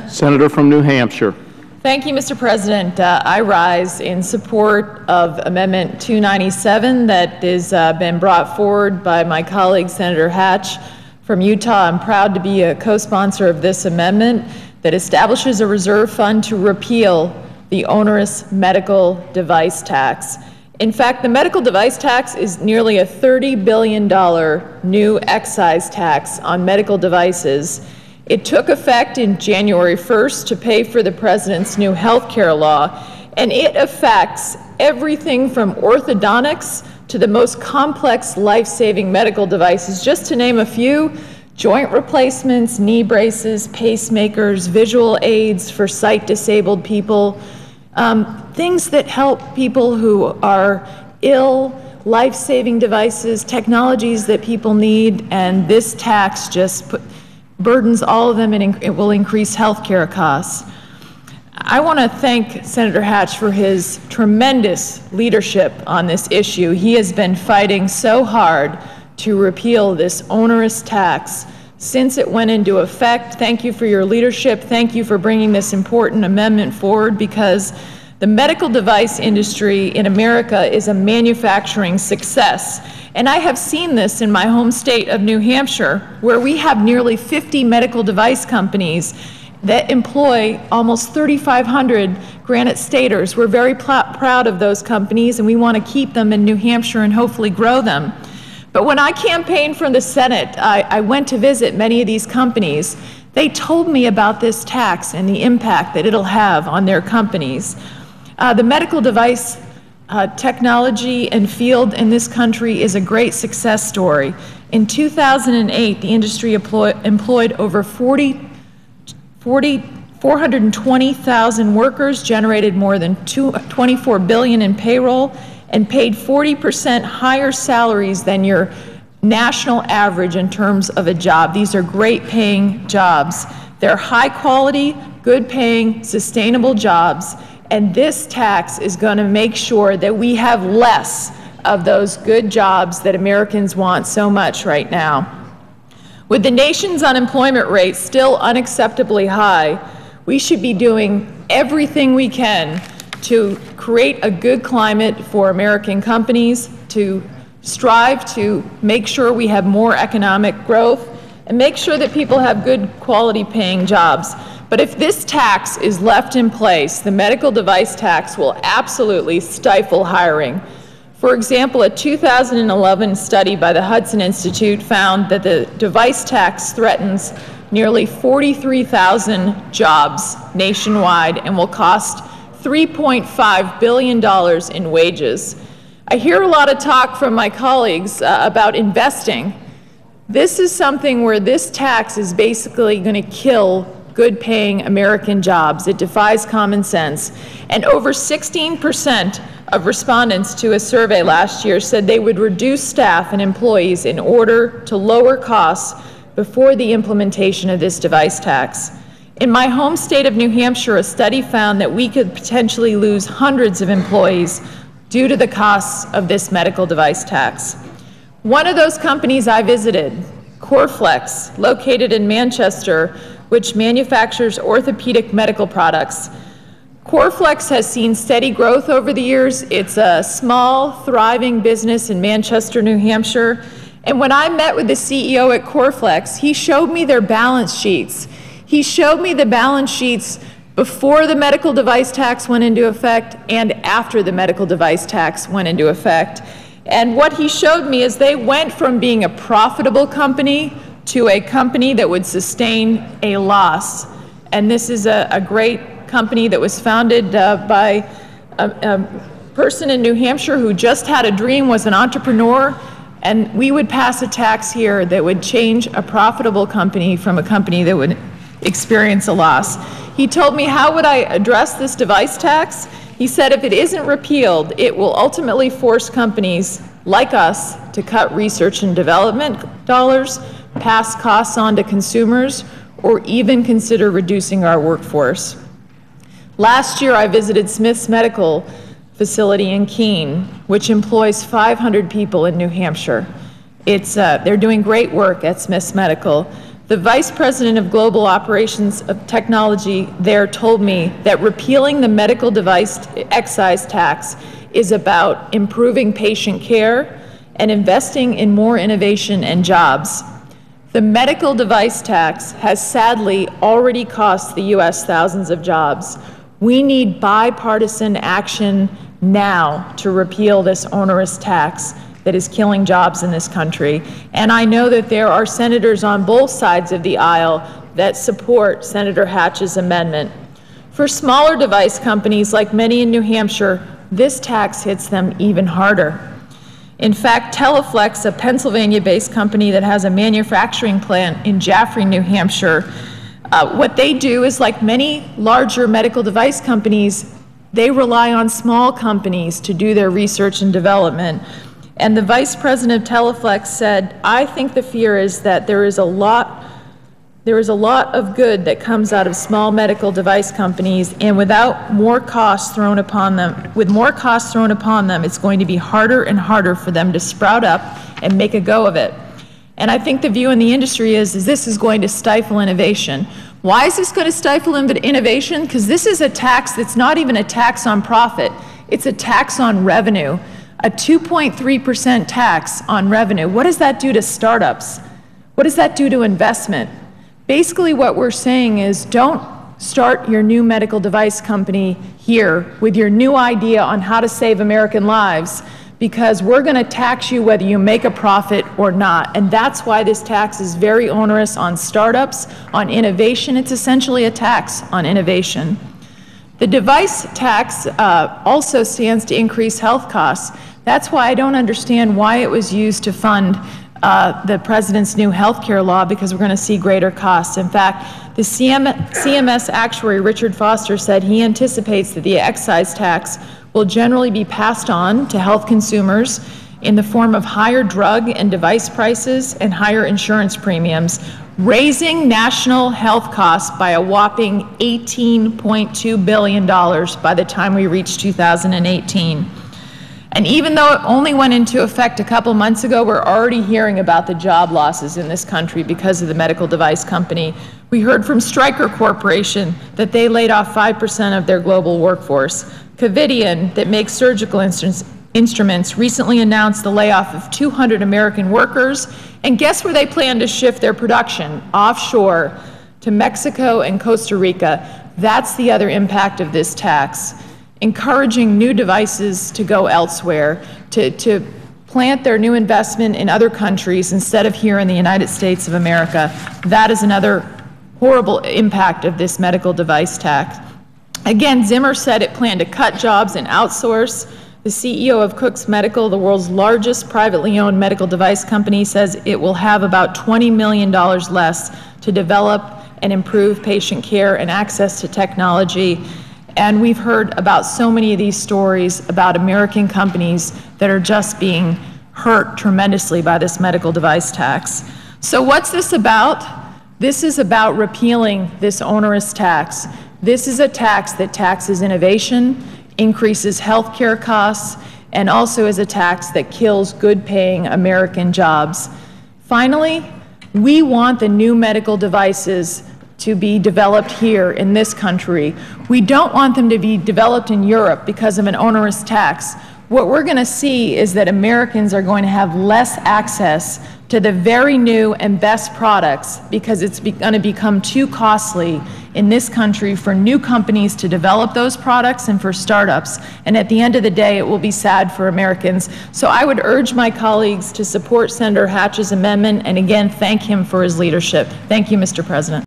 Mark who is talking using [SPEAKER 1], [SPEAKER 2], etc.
[SPEAKER 1] Senator from New Hampshire.
[SPEAKER 2] Thank you, Mr. President. I rise in support of Amendment 297 that has been brought forward by my colleague, Senator Hatch from Utah. I'm proud to be a co-sponsor of this amendment that establishes a reserve fund to repeal the onerous medical device tax. In fact, the medical device tax is nearly a $30 billion new excise tax on medical devices. It took effect in January 1st to pay for the president's new health care law, and it affects everything from orthodontics to the most complex life-saving medical devices. Just to name a few: joint replacements, knee braces, pacemakers, visual aids for sight-disabled people, things that help people who are ill, life-saving devices, technologies that people need, and this tax just burdens all of them, and it will increase health care costs. I want to thank Senator Hatch for his tremendous leadership on this issue. He has been fighting so hard to repeal this onerous tax since it went into effect. Thank you for your leadership. Thank you for bringing this important amendment forward, because the medical device industry in America is a manufacturing success. And I have seen this in my home state of New Hampshire, where we have nearly 50 medical device companies that employ almost 3,500 Granite Staters. We're very proud of those companies, and we want to keep them in New Hampshire and hopefully grow them. But when I campaigned for the Senate, I went to visit many of these companies. They told me about this tax and the impact that it'll have on their companies. The medical device technology and field in this country is a great success story. In 2008, the industry employed over 420,000 workers, generated more than $24 billion in payroll, and paid 40% higher salaries than your national average in terms of a job. These are great paying jobs. They're high quality, good paying, sustainable jobs. And this tax is going to make sure that we have less of those good jobs that Americans want so much right now. With the nation's unemployment rate still unacceptably high, we should be doing everything we can to create a good climate for American companies, to strive to make sure we have more economic growth, and make sure that people have good quality paying jobs. But if this tax is left in place, the medical device tax will absolutely stifle hiring. For example, a 2011 study by the Hudson Institute found that the device tax threatens nearly 43,000 jobs nationwide and will cost $3.5 billion in wages. I hear a lot of talk from my colleagues about investing. This is something where this tax is basically going to kill good-paying American jobs. It defies common sense. And over 16% of respondents to a survey last year said they would reduce staff and employees in order to lower costs before the implementation of this device tax. In my home state of New Hampshire, a study found that we could potentially lose hundreds of employees due to the costs of this medical device tax. One of those companies I visited, Coreflex, located in Manchester, which manufactures orthopedic medical products. Coreflex has seen steady growth over the years. It's a small, thriving business in Manchester, New Hampshire. And when I met with the CEO at Coreflex, he showed me their balance sheets. He showed me the balance sheets before the medical device tax went into effect and after the medical device tax went into effect. And what he showed me is they went from being a profitable company to a company that would sustain a loss. And this is a great company that was founded by a person in New Hampshire who just had a dream, was an entrepreneur, and we would pass a tax here that would change a profitable company from a company that would experience a loss. He told me, how would I address this device tax? He said, if it isn't repealed, it will ultimately force companies like us to cut research and development dollars, pass costs on to consumers, or even consider reducing our workforce. Last year, I visited Smith's Medical facility in Keene, which employs 500 people in New Hampshire. They're doing great work at Smith's Medical, The Vice President of Global Operations of Technology there told me that repealing the medical device excise tax is about improving patient care and investing in more innovation and jobs. The medical device tax has sadly already cost the U.S. thousands of jobs. We need bipartisan action now to repeal this onerous tax that is killing jobs in this country. And I know that there are senators on both sides of the aisle that support Senator Hatch's amendment. For smaller device companies, like many in New Hampshire, this tax hits them even harder. In fact, Teleflex, a Pennsylvania-based company that has a manufacturing plant in Jaffrey, New Hampshire, what they do is, like many larger medical device companies, they rely on small companies to do their research and development. And the vice president of Teleflex said, I think the fear is that there is a lot of good that comes out of small medical device companies, and without more costs thrown upon them, it's going to be harder and harder for them to sprout up and make a go of it. And I think the view in the industry is this is going to stifle innovation. Why is this going to stifle innovation? Because this is a tax that's not even a tax on profit. It's a tax on revenue, a 2.3% tax on revenue. What does that do to startups? What does that do to investment? Basically, what we're saying is don't start your new medical device company here with your new idea on how to save American lives, because we're going to tax you whether you make a profit or not. And that's why this tax is very onerous on startups, on innovation. It's essentially a tax on innovation. The device tax also stands to increase health costs. That's why I don't understand why it was used to fund the president's new health care law, because we're going to see greater costs. In fact, the CMS actuary, Richard Foster, said he anticipates that the excise tax will generally be passed on to health consumers in the form of higher drug and device prices and higher insurance premiums, raising national health costs by a whopping $18.2 billion by the time we reach 2018. And even though it only went into effect a couple months ago, we're already hearing about the job losses in this country because of the medical device company. We heard from Stryker Corporation that they laid off 5% of their global workforce. Covidien, that makes surgical instruments, recently announced the layoff of 200 American workers. And guess where they plan to shift their production? Offshore to Mexico and Costa Rica. That's the other impact of this tax. Encouraging new devices to go elsewhere, to plant their new investment in other countries instead of here in the United States of America. That is another horrible impact of this medical device tax. Again, Zimmer said it planned to cut jobs and outsource. The CEO of Cook's Medical, the world's largest privately owned medical device company, says it will have about $20 million less to develop and improve patient care and access to technology. And we've heard about so many of these stories about American companies that are just being hurt tremendously by this medical device tax. So what's this about? This is about repealing this onerous tax. This is a tax that taxes innovation, increases health care costs, and also is a tax that kills good-paying American jobs. Finally, we want the new medical devices to be developed here in this country. We don't want them to be developed in Europe because of an onerous tax. What we're going to see is that Americans are going to have less access to the very new and best products because it's going to become too costly in this country for new companies to develop those products and for startups. And at the end of the day, it will be sad for Americans. So I would urge my colleagues to support Senator Hatch's amendment and again, thank him for his leadership. Thank you, Mr. President.